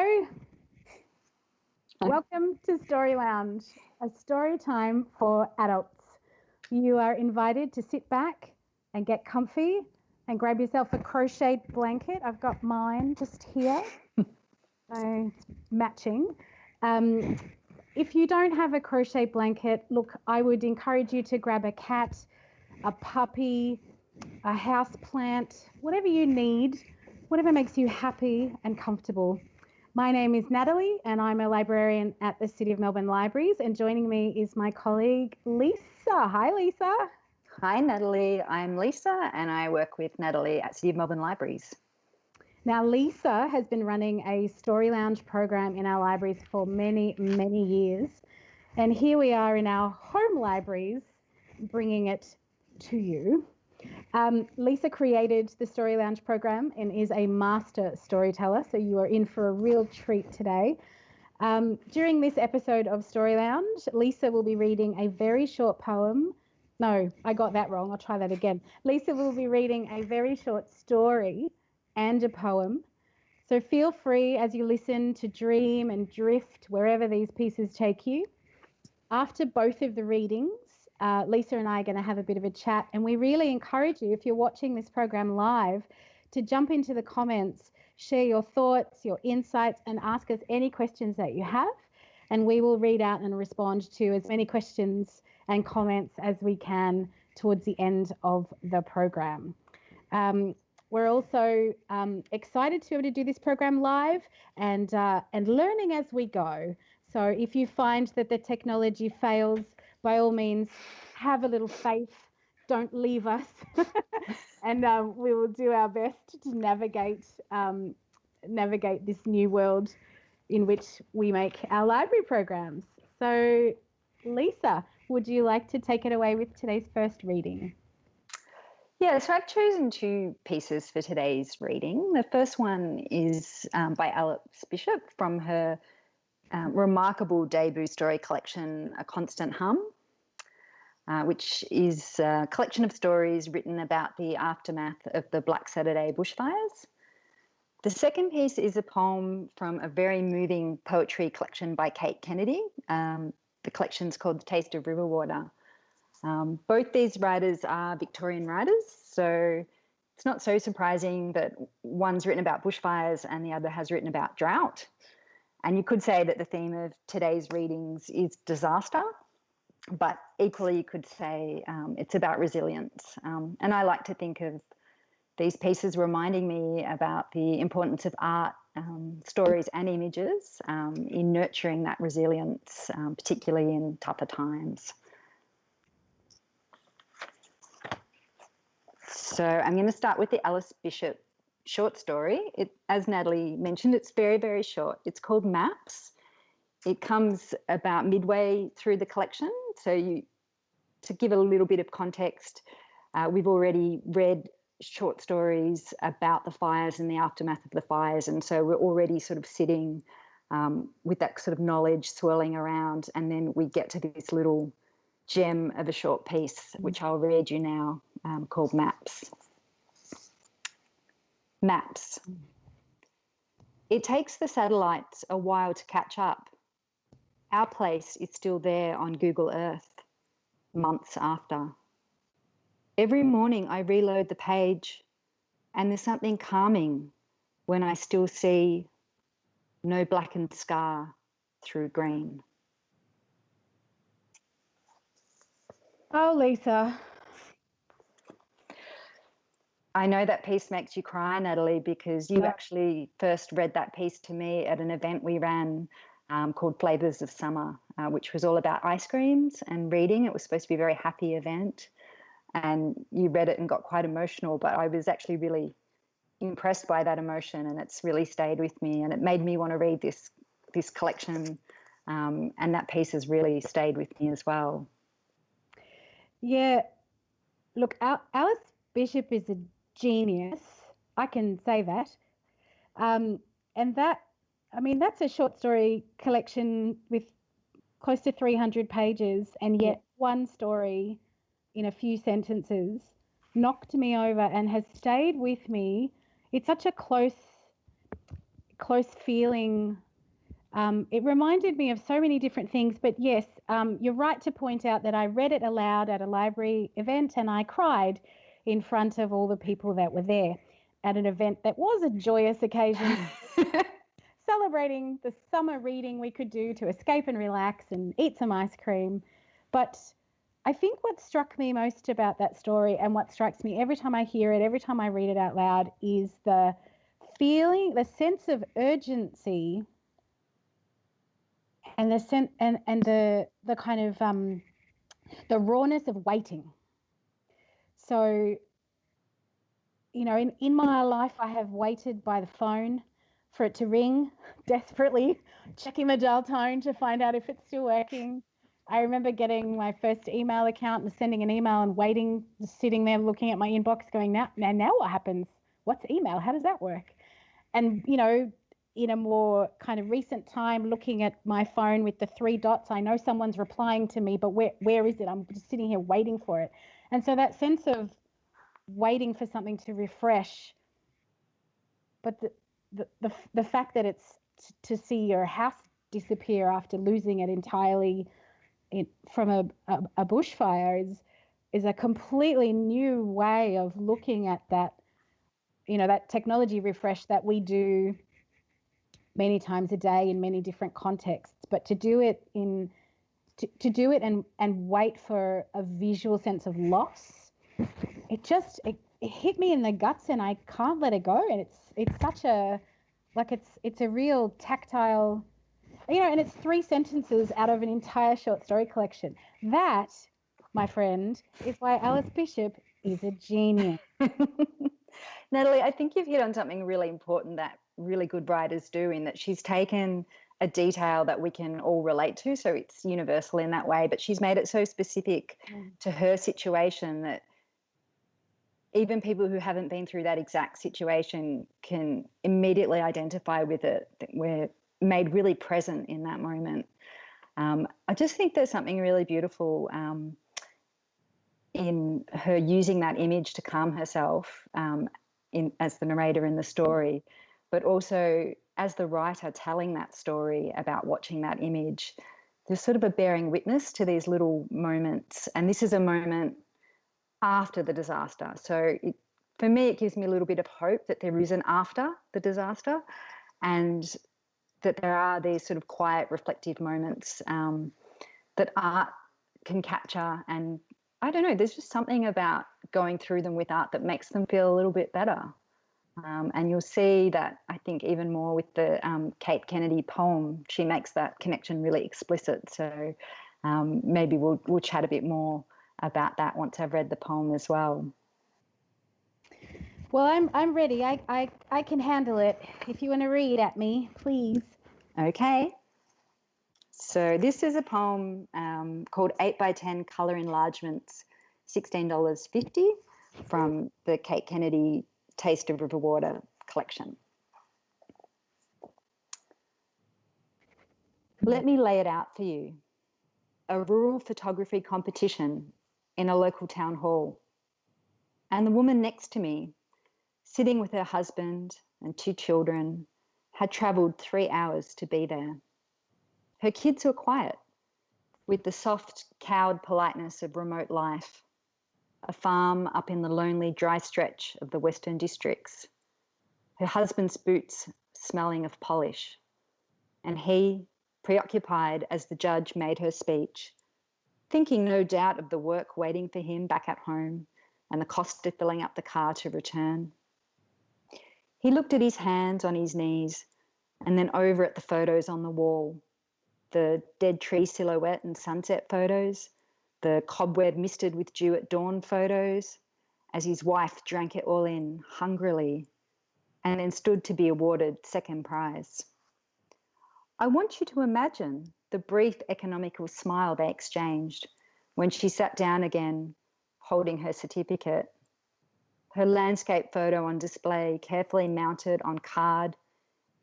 Hello. Welcome to Story Lounge, a story time for adults. You are invited to sit back and get comfy and grab yourself a crocheted blanket. I've got mine just here, so matching. If you don't have a crochet blanket, look, I would encourage you to grab a cat, a puppy, a house plant, whatever you need, whatever makes you happy and comfortable. My name is Natalie and I'm a librarian at the City of Melbourne Libraries, and joining me is my colleague Lisa. Hi Lisa. Hi Natalie, I'm Lisa and I work with Natalie at City of Melbourne Libraries. Now Lisa has been running a Story Lounge program in our libraries for many, many years, and here we are in our home libraries bringing it to you. Lisa created the Story Lounge program and is a master storyteller, so you are in for a real treat today. During this episode of Story Lounge, Lisa will be reading a very short poem. No, I got that wrong. I'll try that again. Lisa will be reading a very short story and a poem. So feel free as you listen to dream and drift wherever these pieces take you. After both of the readings, Lisa and I are going to have a bit of a chat, and we really encourage you, if you're watching this program live, to jump into the comments, share your thoughts, your insights, and ask us any questions that you have, and we will read out and respond to as many questions and comments as we can towards the end of the program. We're also excited to be able to do this program live and learning as we go. So if you find that the technology fails, by all means, have a little faith. Don't leave us, and we will do our best to navigate this new world in which we make our library programs. So, Lisa, would you like to take it away with today's first reading? Yeah, so I've chosen two pieces for today's reading. The first one is by Alice Bishop from her remarkable debut story collection, A Constant Hum, which is a collection of stories written about the aftermath of the Black Saturday bushfires. The second piece is a poem from a very moving poetry collection by Cate Kennedy. The collection's called The Taste of River Water. Both these writers are Victorian writers, so it's not so surprising that one's written about bushfires and the other has written about drought. And you could say that the theme of today's readings is disaster, but equally you could say it's about resilience. And I like to think of these pieces reminding me about the importance of art, stories and images in nurturing that resilience, particularly in tougher times. So I'm going to start with the Alice Bishop short story. As Natalie mentioned, it's very, very short. It's called Maps. It comes about midway through the collection. So to give a little bit of context, we've already read short stories about the fires and the aftermath of the fires. And so we're already sort of sitting with that sort of knowledge swirling around. And then we get to this little gem of a short piece, which I'll read you now, called Maps. Maps. It takes the satellites a while to catch up. Our place is still there on Google Earth, months after. Every morning I reload the page, and there's something calming when I still see no blackened scar through green. Oh, Lisa. I know that piece makes you cry, Natalie, because you actually first read that piece to me at an event we ran called Flavors of Summer, which was all about ice creams and reading. It was supposed to be a very happy event, and you read it and got quite emotional, but I was actually really impressed by that emotion, and it's really stayed with me, and it made me want to read this collection, and that piece has really stayed with me as well. Yeah, look, Alice Bishop is a genius. I can say that. And that's a short story collection with close to 300 pages, and yet one story in a few sentences knocked me over and has stayed with me. It's such a close close feeling. It reminded me of so many different things, but yes, you're right to point out that I read it aloud at a library event and I cried in front of all the people that were there at an event that was a joyous occasion, celebrating the summer reading we could do to escape and relax and eat some ice cream. But I think what struck me most about that story, and what strikes me every time I hear it, every time I read it out loud, is the feeling, the sense of urgency, and the sense and the kind of the rawness of waiting. So, in my life, I have waited by the phone for it to ring, desperately checking the dial tone to find out if it's still working. I remember getting my first email account and sending an email and waiting, just sitting there looking at my inbox going, now what happens? What's email? How does that work? And, in a more kind of recent time, looking at my phone with the 3 dots, I know someone's replying to me, but where is it? I'm just sitting here waiting for it. And so that sense of waiting for something to refresh, but the fact that it's to see your house disappear after losing it entirely from a bushfire is a completely new way of looking at that, that technology refresh that we do many times a day in many different contexts. But to do it to do it and wait for a visual sense of loss, it hit me in the guts, and I can't let it go. And it's such a, like, it's a real tactile, and it's 3 sentences out of an entire short story collection. That, my friend, is why Alice Bishop is a genius. Natalie, I think you've hit on something really important that really good writers do, in that she's taken a detail that we can all relate to, so it's universal in that way, but she's made it so specific to her situation that even people who haven't been through that exact situation can immediately identify with it. We're made really present in that moment. I just think there's something really beautiful in her using that image to calm herself as the narrator in the story, but also as the writer telling that story about watching that image. There's sort of a bearing witness to these little moments, and this is a moment after the disaster. So for me, it gives me a little bit of hope that there is an after the disaster, and that there are these sort of quiet, reflective moments that art can capture. And I don't know, there's just something about going through them with art that makes them feel a little bit better. And you'll see that, I think, even more with the Cate Kennedy poem. She makes that connection really explicit. So maybe we'll chat a bit more about that once I've read the poem as well. Well, I'm ready. I can handle it. If you want to read at me, please. Okay. So this is a poem called 8x10 Colour Enlargements, $16.50, from the Cate Kennedy Taste of River Water collection. Let me lay it out for you. A rural photography competition in a local town hall. And the woman next to me, sitting with her husband and 2 children, had travelled 3 hours to be there. Her kids were quiet, with the soft, cowed politeness of remote life. A farm up in the lonely, dry stretch of the Western Districts. Her husband's boots smelling of polish. And he, preoccupied as the judge made her speech, thinking no doubt of the work waiting for him back at home and the cost of filling up the car to return. He looked at his hands on his knees and then over at the photos on the wall, the dead tree silhouette and sunset photos, the cobweb misted with dew at dawn photos, as his wife drank it all in hungrily and then stood to be awarded second prize. I want you to imagine the brief economical smile they exchanged when she sat down again, holding her certificate. Her landscape photo on display, carefully mounted on card,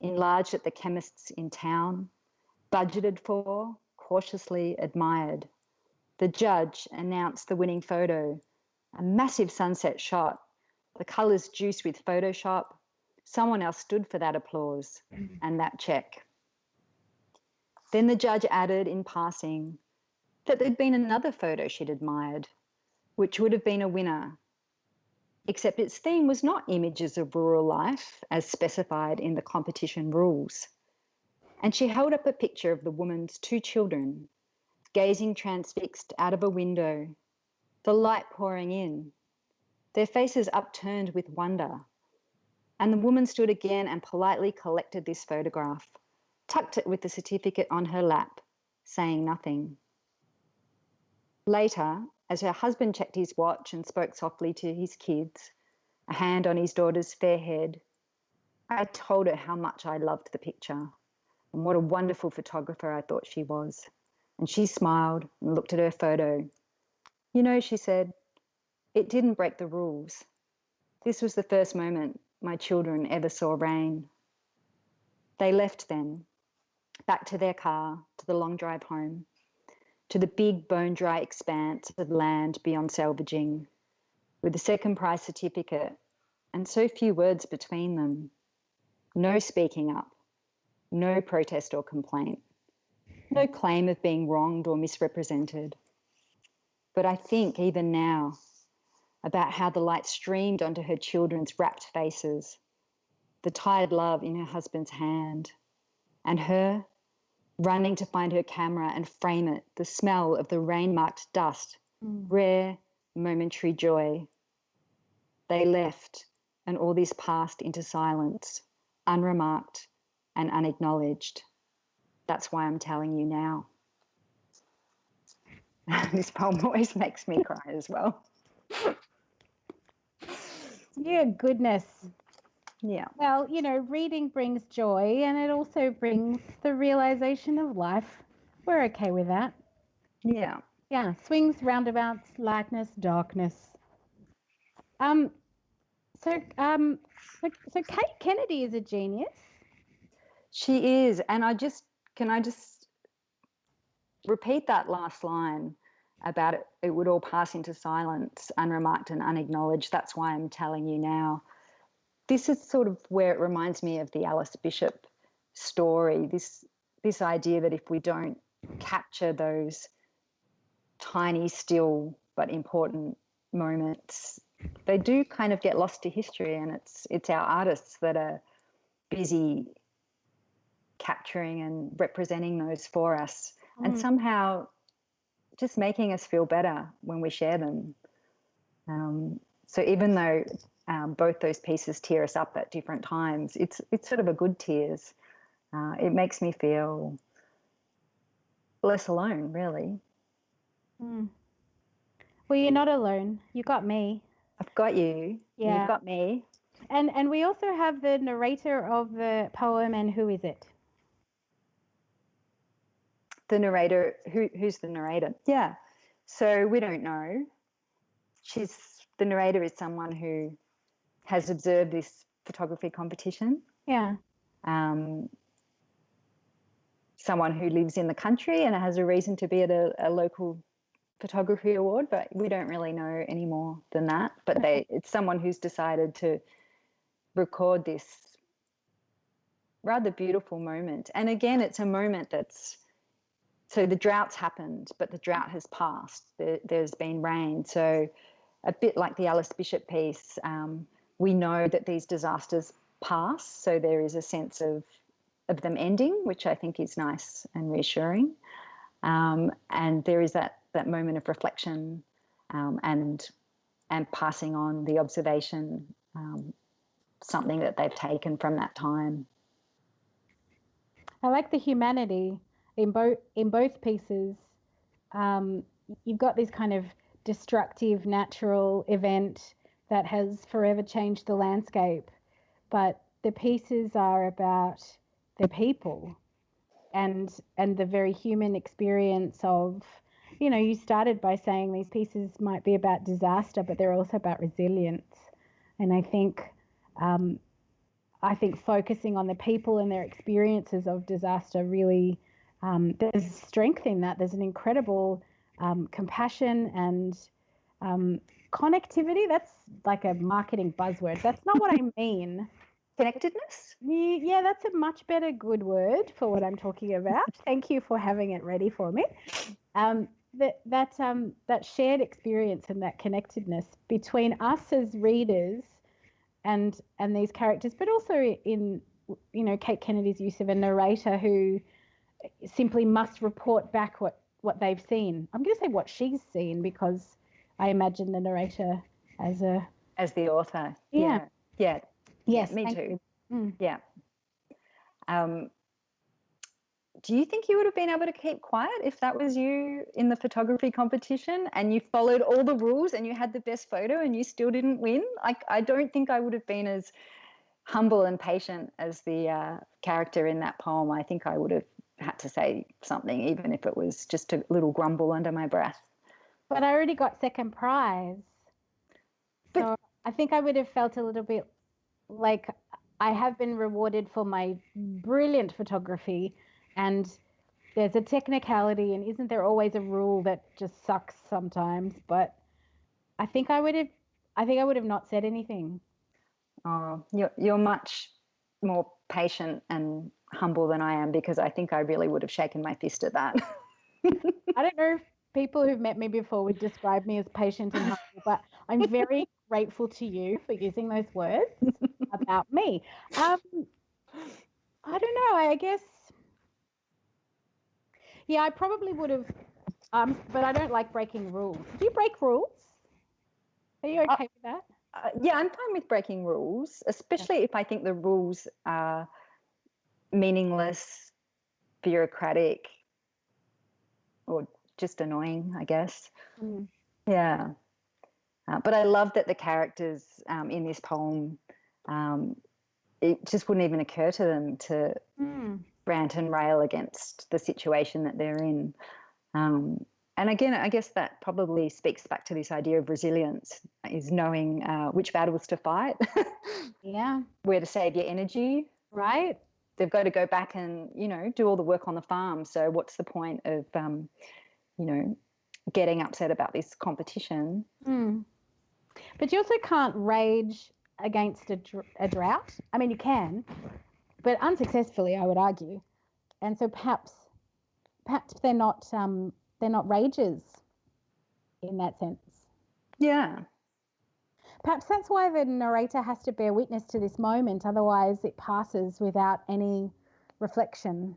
enlarged at the chemist's in town, budgeted for, cautiously admired. The judge announced the winning photo, a massive sunset shot, the colours juiced with Photoshop, Someone else stood for that applause and that check. Then the judge added in passing that there'd been another photo she'd admired, which would have been a winner, except its theme was not images of rural life as specified in the competition rules. And she held up a picture of the woman's 2 children, gazing transfixed out of a window, the light pouring in, their faces upturned with wonder. And the woman stood again and politely collected this photograph, tucked it with the certificate on her lap, saying nothing. Later, as her husband checked his watch and spoke softly to his kids, a hand on his daughter's fair head, I told her how much I loved the picture and what a wonderful photographer I thought she was. And she smiled and looked at her photo. You know, she said, it didn't break the rules. This was the first moment my children ever saw rain. They left then, back to their car, to the long drive home, to the big bone-dry expanse of land beyond salvaging, with the second prize certificate and so few words between them. No speaking up, no protest or complaint, no claim of being wronged or misrepresented. But I think even now about how the light streamed onto her children's rapt faces, the tired love in her husband's hand, and her running to find her camera and frame it, the smell of the rain-marked dust, rare, momentary joy. They left, and all this passed into silence, unremarked and unacknowledged. That's why I'm telling you now. This poem always makes me cry as well. Yeah, goodness. Yeah. Well, you know, reading brings joy and it also brings the realization of life. We're okay with that. Yeah. Yeah, swings, roundabouts, lightness, darkness. So Kate Kennedy is a genius. She is, and can I just repeat that last line about it would all pass into silence, unremarked and unacknowledged. That's why I'm telling you now. This is sort of where it reminds me of the Alice Bishop story, this idea that if we don't capture those tiny, still but important moments, they do kind of get lost to history, and it's our artists that are busy capturing and representing those for us, and somehow just making us feel better when we share them. So even though both those pieces tear us up at different times, it's sort of a good tears. It makes me feel less alone, really. Well, you're not alone. You got me. I've got you. Yeah. You've got me. And we also have the narrator of the poem, and who is it? The narrator. Who's the narrator? Yeah. So we don't know. The narrator is someone who has observed this photography competition. Yeah. Someone who lives in the country and has a reason to be at a local photography award, but we don't really know any more than that. But it's someone who's decided to record this rather beautiful moment. And again, it's a moment so the drought's happened, but the drought has passed. There's been rain. So a bit like the Alice Bishop piece, we know that these disasters pass. So there is a sense of them ending, which I think is nice and reassuring. And there is that moment of reflection and passing on the observation, something that they've taken from that time. I like the humanity in both pieces. You've got this kind of destructive natural event that has forever changed the landscape, but the pieces are about the people and the very human experience of, you know, you started by saying these pieces might be about disaster, but they're also about resilience. And I think focusing on the people and their experiences of disaster really, there's strength in that. There's an incredible compassion and connectivity. That's like a marketing buzzword. That's not what I mean. Connectedness? Yeah, that's a much better good word for what I'm talking about. Thank you for having it ready for me. That shared experience and that connectedness between us as readers and these characters, but also in Kate Kennedy's use of a narrator who simply must report back what they've seen. I'm going to say what she's seen because I imagine the narrator as the author. Yeah. Yes, me too. Mm. Yeah. Do you think you would have been able to keep quiet if that was you in the photography competition and you followed all the rules and you had the best photo and you still didn't win? I don't think I would have been as humble and patient as the character in that poem. I think I would have had to say something, even if it was just a little grumble under my breath. But I already got second prize. So I think I would have felt a little bit like I have been rewarded for my brilliant photography, and there's a technicality, and isn't there always a rule that just sucks sometimes? But I think I would have not said anything. Oh, you're much more patient and humble than I am, because I think I really would have shaken my fist at that. I don't know if people who've met me before would describe me as patient and humble, but I'm very grateful to you for using those words about me. I don't know. I guess, yeah, I probably would have, but I don't like breaking rules. Do you break rules? Are you okay with that? Yeah, I'm fine with breaking rules, especially if I think the rules are meaningless, bureaucratic, or just annoying, I guess. Mm. Yeah. But I love that the characters in this poem, it just wouldn't even occur to them to rant and rail against the situation that they're in. And again, I guess that probably speaks back to this idea of resilience, is knowing which battles to fight, Yeah. where to save your energy. Right. They've got to go back and, do all the work on the farm. So what's the point of, getting upset about this competition? But you also can't rage against a drought. I mean, you can, but unsuccessfully, I would argue. And so perhaps they're not rages in that sense. Yeah. Perhaps that's why the narrator has to bear witness to this moment, otherwise it passes without any reflection.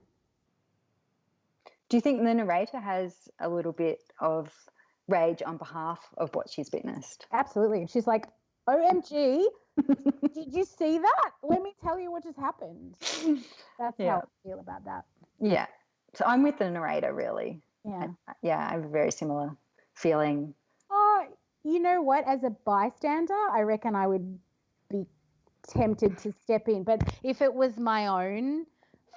Do you think the narrator has a little bit of rage on behalf of what she's witnessed? Absolutely. She's like, OMG, did you see that? Let me tell you what just happened. That's how I feel about that. Yeah. So I'm with the narrator, really. Yeah. I have a very similar feeling. Oh, you know what? As a bystander, I reckon I would be tempted to step in. But if it was my own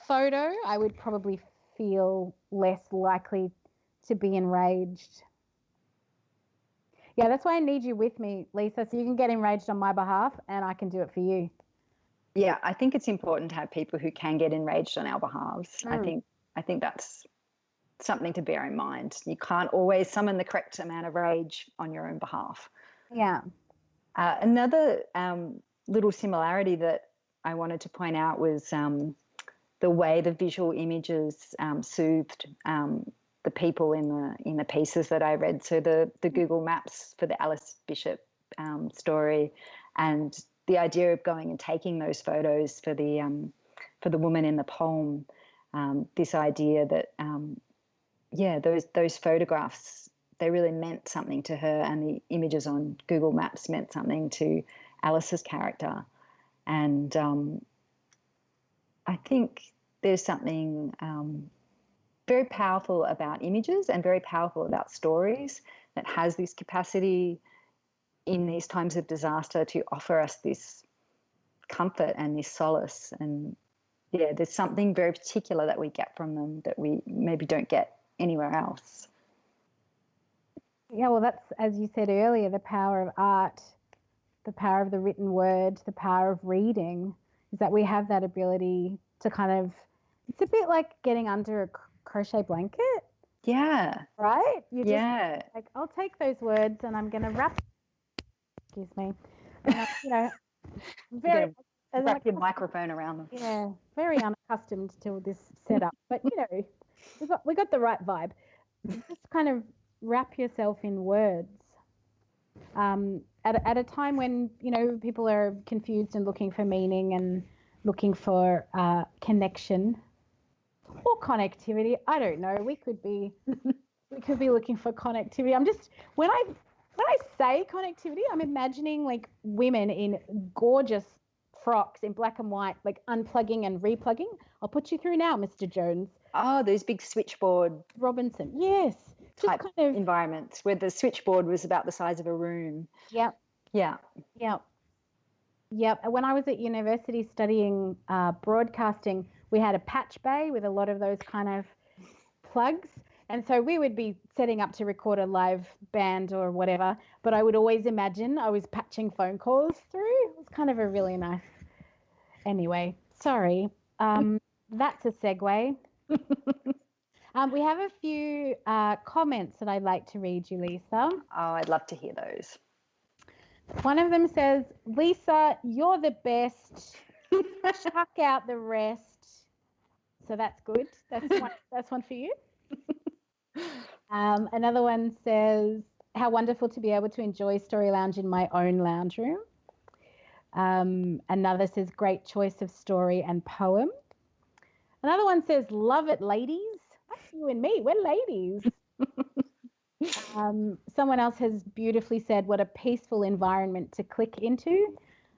photo, I would probably feel less likely to be enraged. Yeah, that's why I need you with me, Lisa, so you can get enraged on my behalf and I can do it for you. Yeah, I think it's important to have people who can get enraged on our behalves. I think that's something to bear in mind. You can't always summon the correct amount of rage on your own behalf. Yeah. Another little similarity that I wanted to point out was the way the visual images soothed the people in the pieces that I read. So the Google Maps for the Alice Bishop story, and the idea of going and taking those photos for the woman in the poem. This idea that those photographs, they really meant something to her, and the images on Google Maps meant something to Alice's character. And I think there's something very powerful about images and very powerful about stories that has this capacity in these times of disaster to offer us this comfort and this solace. And yeah, there's something very particular that we get from them that we maybe don't get anywhere else. Yeah, well, that's, as you said earlier, the power of art, the power of the written word, the power of reading, is that we have that ability to kind of, it's a bit like getting under a crochet blanket. Yeah. Right? You're just like, I'll take those words and I'm going to wrap, excuse me, and, very Wrap your microphone around them. Yeah, very unaccustomed to this setup, but we got the right vibe. Just kind of wrap yourself in words. At a time when people are confused and looking for meaning and looking for connection or connectivity. I don't know. We could be looking for connectivity. I'm just when I say connectivity, I'm imagining like women in gorgeous frocks in black and white, like unplugging and replugging. I'll put you through now, Mr. Jones. Oh, those big switchboard Robinson. Yes. Type kind of environments where the switchboard was about the size of a room. Yep. Yeah. Yep. Yep. When I was at university studying broadcasting, we had a patch bay with a lot of those kind of plugs. And so we would be setting up to record a live band or whatever, but I would always imagine I was patching phone calls through. It was kind of a really nice. Anyway, sorry. That's a segue. We have a few comments that I'd like to read you, Lisa. Oh, I'd love to hear those. One of them says, Lisa, you're the best. Chuck out the rest. So that's good. That's one for you. Another one says, how wonderful to be able to enjoy Story Lounge in my own lounge room. Another says, great choice of story and poem. Another one says, love it, ladies. That's you and me. We're ladies. Someone else has beautifully said, what a peaceful environment to click into.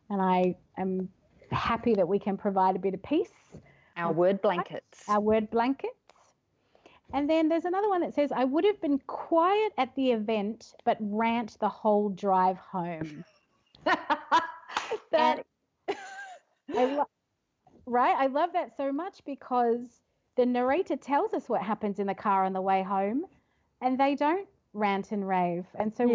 And I am happy that we can provide a bit of peace. Our word blankets. Our word blankets. And then there's another one that says, I would have been quiet at the event, but rant the whole drive home. Right? I love that so much because the narrator tells us what happens in the car on the way home and they don't rant and rave. And so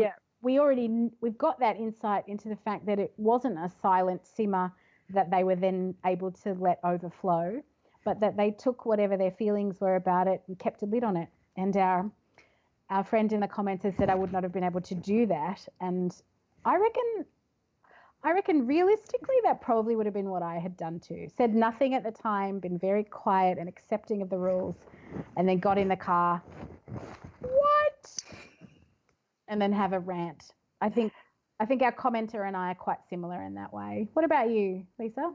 we've got that insight into the fact that it wasn't a silent simmer that they were then able to let overflow, but that they took whatever their feelings were about it and kept a lid on it. And our friend in the comments has said, I would not have been able to do that. And I reckon realistically that probably would have been what I had done too. Said nothing at the time, been very quiet and accepting of the rules, and then got in the car. What? And then have a rant. I think our commenter and I are quite similar in that way. What about you, Lisa?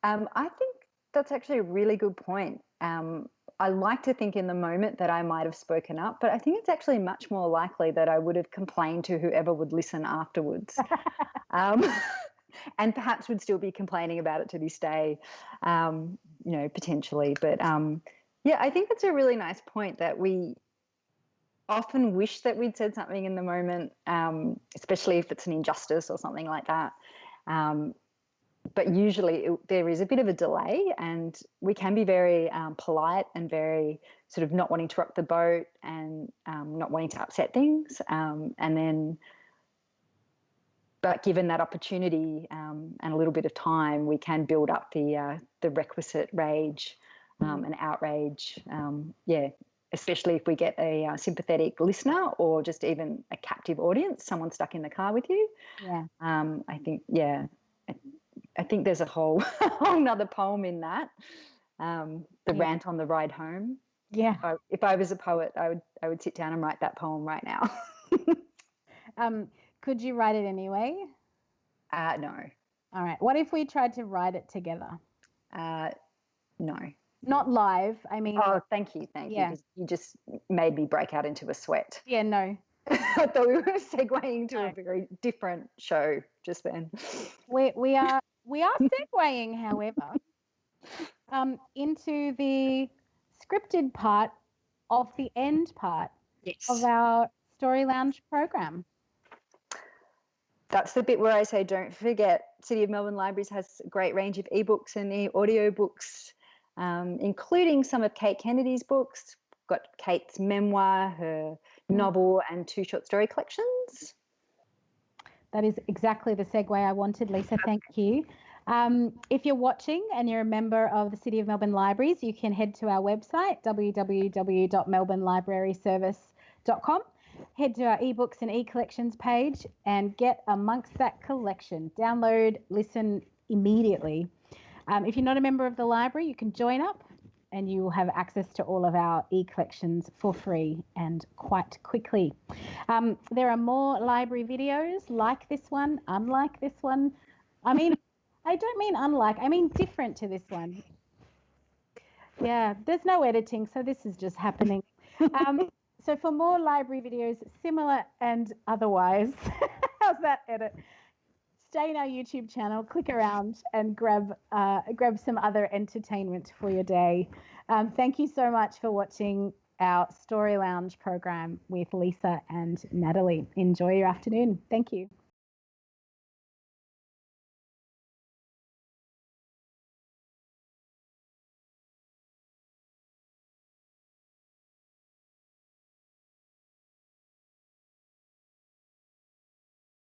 I think that's actually a really good point. I like to think in the moment that I might have spoken up, but I think it's actually much more likely that I would have complained to whoever would listen afterwards. And perhaps would still be complaining about it to this day, potentially. But I think it's a really nice point that we often wish that we'd said something in the moment, especially if it's an injustice or something like that. But usually there is a bit of a delay and we can be very polite and very sort of not wanting to rock the boat and not wanting to upset things. But given that opportunity and a little bit of time, we can build up the requisite rage and outrage. Especially if we get a sympathetic listener or just even a captive audience, someone stuck in the car with you. Yeah. I think there's a whole nother poem in that. The rant on the ride home. Yeah. If I was a poet, I would sit down and write that poem right now. Could you write it anyway? No. All right. What if we tried to write it together? No. Not live. I mean. Oh, thank you. You. You just made me break out into a sweat. Yeah, no. I thought we were segueing to a very different show just then. We are segueing, however, into the scripted part of the end part of our Story Lounge program. That's the bit where I say, don't forget, City of Melbourne Libraries has a great range of ebooks and audio books, including some of Cate Kennedy's books. Got Kate's memoir, her novel, and 2 short story collections. That is exactly the segue I wanted, Lisa. Thank you. If you're watching and you're a member of the City of Melbourne Libraries, you can head to our website, www.melbournelibraryservice.com. Head to our ebooks and e-collections page and get amongst that collection. Download, listen, immediately. If you're not a member of the library, you can join up and you will have access to all of our e-collections for free and quite quickly. There are more library videos like this one, unlike this one. I mean, I don't mean unlike, I mean different to this one. Yeah, there's no editing, so this is just happening. So for more library videos, similar and otherwise, how's that edit? Stay in our YouTube channel, click around and grab some other entertainment for your day. Thank you so much for watching our Story Lounge program with Lisa and Natalie. Enjoy your afternoon. Thank you.